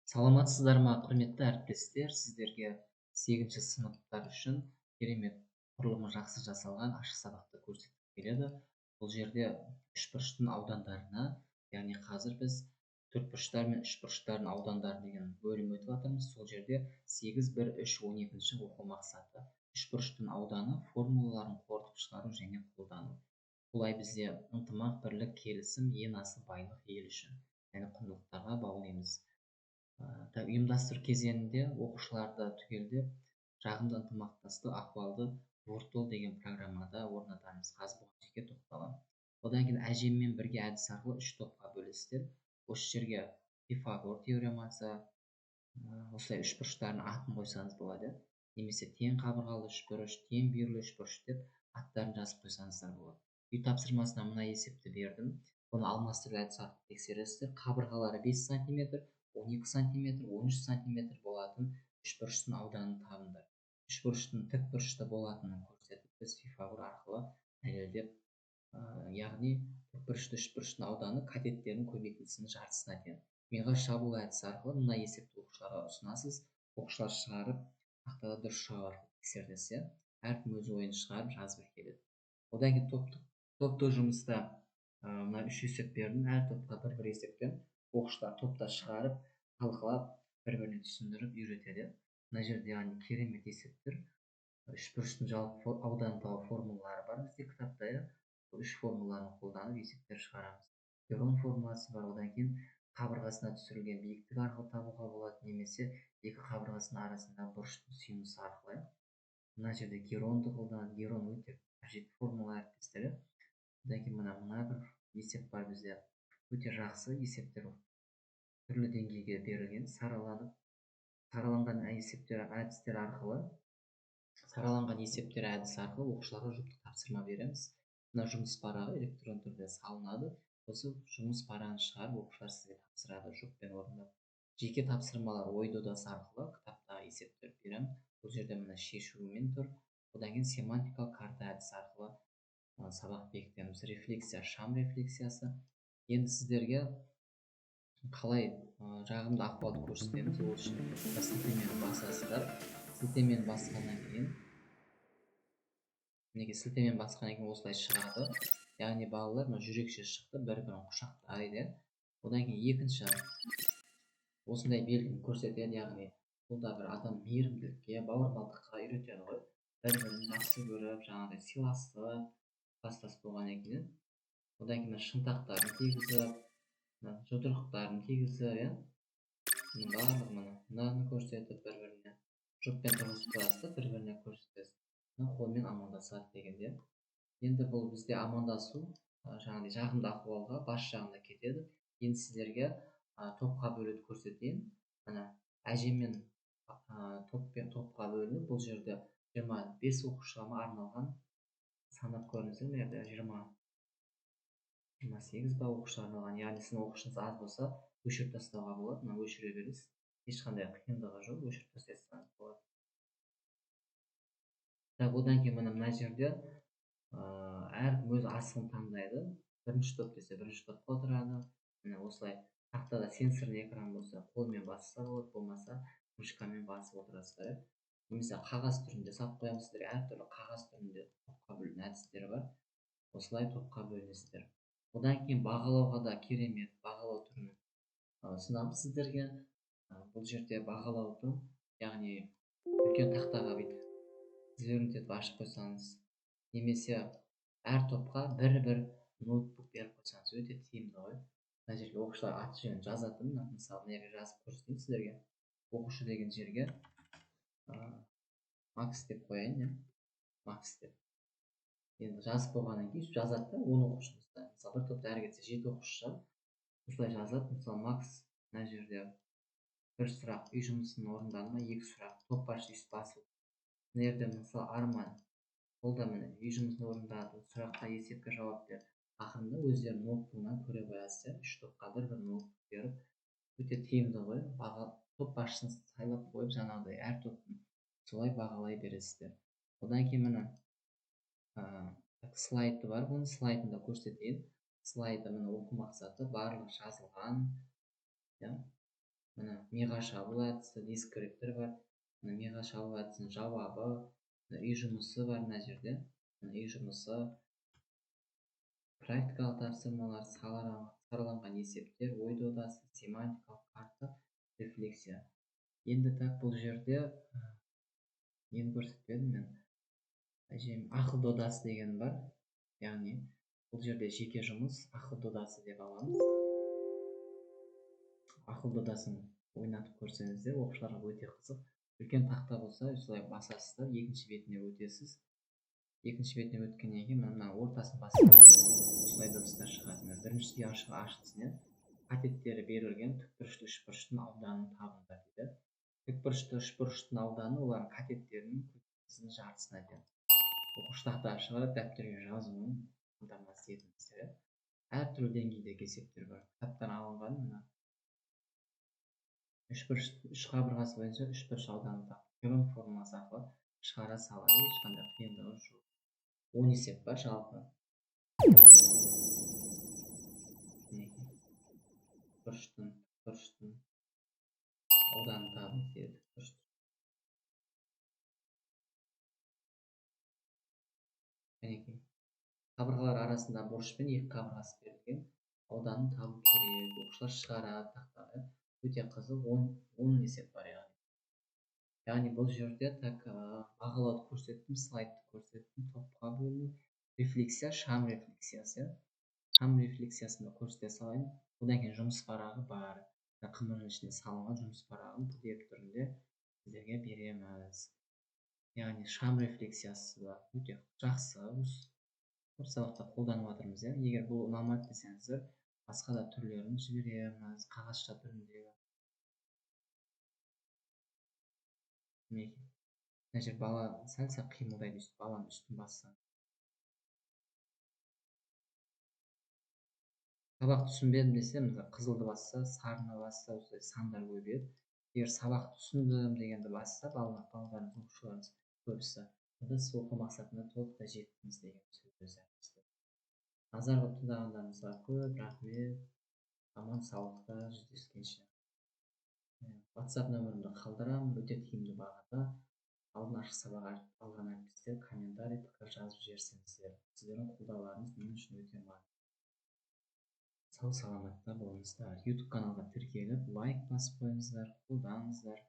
Саламатсыздар ма, құрметті әріптестер? Сіздерге 8-ші сыныптар үшін керемет құрылымы жақсы жасалған ашық сабақты көрсеткім келеді. Бұл жерде үшбұрыштың аудандарына, яғни қазір біз төртбұрыштар мен үшбұрыштардың аудандары деген бөлім өтіп жатырмыз. Сол жерде 8, 1, 3, 12-ші оқу мақсаты. Үшбұрыштың ауданы формулаларын қорытып шығару және қолдану. Бұлай бізде ынтымақ, бірлік, келісім, ең асыл байлық ел үшін, яғни құндылықтарға баулимыз. Ұйымдастыру кезеңінде оқушыларды түгелдеп жағымды ынтымақтастық ахуалды ортол деген программада орнатамыз. Қазір бұған жеке тоқталамын. Одан кейін әжеммен бірге әдіс арқылы 3 топқа бөлесіздер. Осы жерге Пифагор теоремасы, осылай үшбұрыштардың атын қойсаңыз болады. Немесе тең қабырғалы үшбұрыш, тең бүйірлі үшбұрыш деп аттарын жазып қойсаңыздар болады. Үй тапсырмасына мына есепті бердім. Бұны алмастырып әдіс арқылы тексересіздер. Қабырғалары 5 см, 12 см, 13 см болатын үшбұрыштың ауданын табыңдар. Үшбұрыштың тікбұрышты болатынын көрсетіп, біз Пифагор арқылы дәлелдеп, яғни тікбұрышты үшбұрыштың ауданы катеттердің көбейтіндісінің жартысына тең. Миға шабуыл әдісі арқылы мына есепті оқушыларға ұсынасыз. Оқушылар шығарып, тақтада дұрыс жауап арқылы тексерілсе, әркім өз ойын шығарып жазып әкеледі. Одан кейін топтық жұмыста мына 3 есеп бердім. Әр топқа бір есеппен оқушылар топта шығарып, талқылап, бір-біріне түсіндіріп үйретеді. Мына жерде яғни керемет есептер. Үшбұрыштың жалпы ауданын табу формулалары бар бізде кітапта. Үш формуланы қолданып есептер шығарамыз. Перон формуласы бар. Одан кейін қабырғасына түсірілген биіктік арқылы табуға болады, немесе екі қабырғасының арасында бұрыштың синусы арқылы. Мына жерде геронды қолданады. Герон өте қажетті формула әріптестері. Одан кейін мына бір есеп бар бізде. Өте жақсы есептер түрлі деңгейге берілген, сараланған есептер әдістері арқылы оқушыларға жұптық тапсырма береміз. Мына жұмыс парағы электронды түрде салынады. Осы жұмыс парағын шығарып, оқушылар сізге тапсырады жұппен орындап. Жеке тапсырмалар ой додасы арқылы кітаптағы есептер беремін. Бұл жерде мына шешуімен тұр. Одан кейін семантикалық карта әдісі арқылы сабақ бекітеміз. Рефлексия, шам рефлексиясы. Енді сіздерге қалай жағымды ахуалды көрсетеміз. Ол үшін сілтемені басасыздар. Сілтемені басқаннан кейін осылай шығады. Яғни балалар жүрекше шықты, бір-бірін құшақтайды. Одан кейін екінші осындай белгіні көрсетеді, яғни бұлда бір адам мейірімділікке, бауырмалдыққа үйретеді ғой. Бір-бірін жақсы көріп, жаңағыдай сыйластық, кластас болғаннан кейін. Одан кейін шынтақтарын тигізіп, жұдырықтарын тигізіп, мынаны көрсетіп бір-біріне жұппен тұрғызып тұрасыз, бір-біріне көрсетесіз. Қолмен амандасады дегенде. Енді бұл бізде амандасу, жаңағыдай жағымды ахуалға бас жағында кетеді. Енді сіздерге топқа бөлуді көрсетейін. Әжемен топқа бөлініп, бұл жерде 25 оқушыға арналған санап көріңіздер. Мына жерде 28 оқушыға арналған, яғни сіздің оқушыңыз аз болса, өшіріп тастауға болады. Мына өшіре бересіз. Ешқандай қиындығы жоқ, өшіріп тастасаңыз болады. Одан кейін мына жерде әркім өз асығын таңдайды. Бірінші топ десе бірінші топқа отырады. Осылай тақтада сенсорлы экран болса, қолмен басса болады, болмаса мышкамен басып отырасыздар. Немесе қағаз түрінде сап қоямыз. Сіздерге әртүрлі қағаз түрінде топқа бөліну әдістері бар. Осылай топқа бөлінесіздер. Одан кейін бағалауға да керемет бағалау түрін ұсынамыз сіздерге. Бұл жерде бағалауды, яғни үлкен тақтаға бүйтіп тізбегін етіп ашып қойсаңыз, немесе әр топқа бір-бір ноутбук беріп қойсаңыз өте тиімді ғой. Мына жерге оқушылар аты жөнін жазатын, мысалы мына жерге жазып көрсетейін сіздерге. Оқушы деген жерге Макс деп қояйын, Макс деп. Енді жазып болғаннан кейін жазады да, 10 оқушымызда. Мысалы бір топта әрі кетсе 7 оқушы осылай жазады. Мысалы Макс мына жерде бір сұрақ үй жұмысын орындады ма, 2 сұрақ топ басшысы басып. Мына жерде мысалы Арман ол да міне үй жұмысын орындады, сұраққа есепке жауап берді. Ақырында өздерінің ноутбугынан көре қоясыздар. 3 топқа бір-бір ноутбук беріп, өте тиімді ғой. Топ басшысын сайлап қойып, жаңағыдай әр топтың солай бағалай бересіздер. Одан кейін міне слайды бар, бұны слайдында көрсетейін. Слайды міне оқу мақсаты барлығы жазылған. мына миға шабуыл әдісі, дескриптор бар. Мына миға шабуыл әдісінің жауабы, үй жұмысы бар мына жерде. Үй жұмысы, практикалық тапсырмалар, сараланған есептер, ой додасы, семантикалық карта, рефлексия. Енді так бұл жерде нені көрсетпедім мен. Ақыл додасы деген бар. Яғни бұл жерде жеке жұмыс, ақыл додасы деп аламыз. Ақыл додасын ойнатып көрсеңіздер, оқушыларға өте қызық. Үлкен тақта болса, осылай басасыздар, екінші бетіне өтесіз. Екінші бетіне өткеннен кейін мына ортасын басып, осылай дыбыстар шығады. Біріншісі ашылсын, қатеттері берілген тікбұрышты үшбұрыштың ауданын табыңдар дейді. Тікбұрышты үшбұрыштың ауданы олардың қатеттерінің жартысына тең. Оқушы тақтаға шығарып дәптерге жазуын қамтамасыз етіңіздер. Әртүрлі деңгейдегі есептер бар. Кітаптан алынған мына үш қабырғасы бойынша үшбұрыш ауданын теорем формуласы арқылы шығара салады. Ешқандай қиындығы жоқ. 10 есеп бар жалпы. Бұрыштың ауданын табыңыз деді. Қабырғалар арасында бұрыш пен екі қабырғасы берілген, ауданын табу керек. Оқушылар шығарады тақтаға. Өте қызық, 10 есеп бар яғни бұл жерде так бағалауды көрсеттім, слайдты көрсеттім, топқа бөліну, рефлексия, шам рефлексиясы. Шам рефлексиясында көрсете салайын. Одан кейін жұмыс парағы бар. Қымырдың ішіне салынған жұмыс парағын PDF түрінде сіздерге береміз. Яғни шам рефлексиясы да өте жақсы. Осы сабақта қолданып жатырмыз. Егер бұл ұнамады десеңіздер, басқа да түрлерін жібереміз, қағазша түріндегі. Мына жер бала сәл қимылдайды, баланың үстін басса. Сабақ түсінбедім десе, қызылды басса, сарыны басса, осылай сандар көбейеді. Егер сабақ түсіндім дегенді басса, балаларыңыз, оқушыларыңыз көбісі, онда сіз оқу мақсатына толықтай жеттіңіз деген сөз. Назар қылып тыңдағандарыңызға көп рахмет. Аман саулықта жүздескенше. WhatsApp нөмірімді қалдырамын, өте тиімді бағада. Алдын ашық сабақ алған әріптестер комментарий, пікір жазып жіберсеңіздер. Сіздердің қолдауларыңыз мен үшін өте маңызды. Сау саламатта болыңыздар. YouTube каналға тіркеліп, лайк басып қойыңыздар, қолдаңыздар.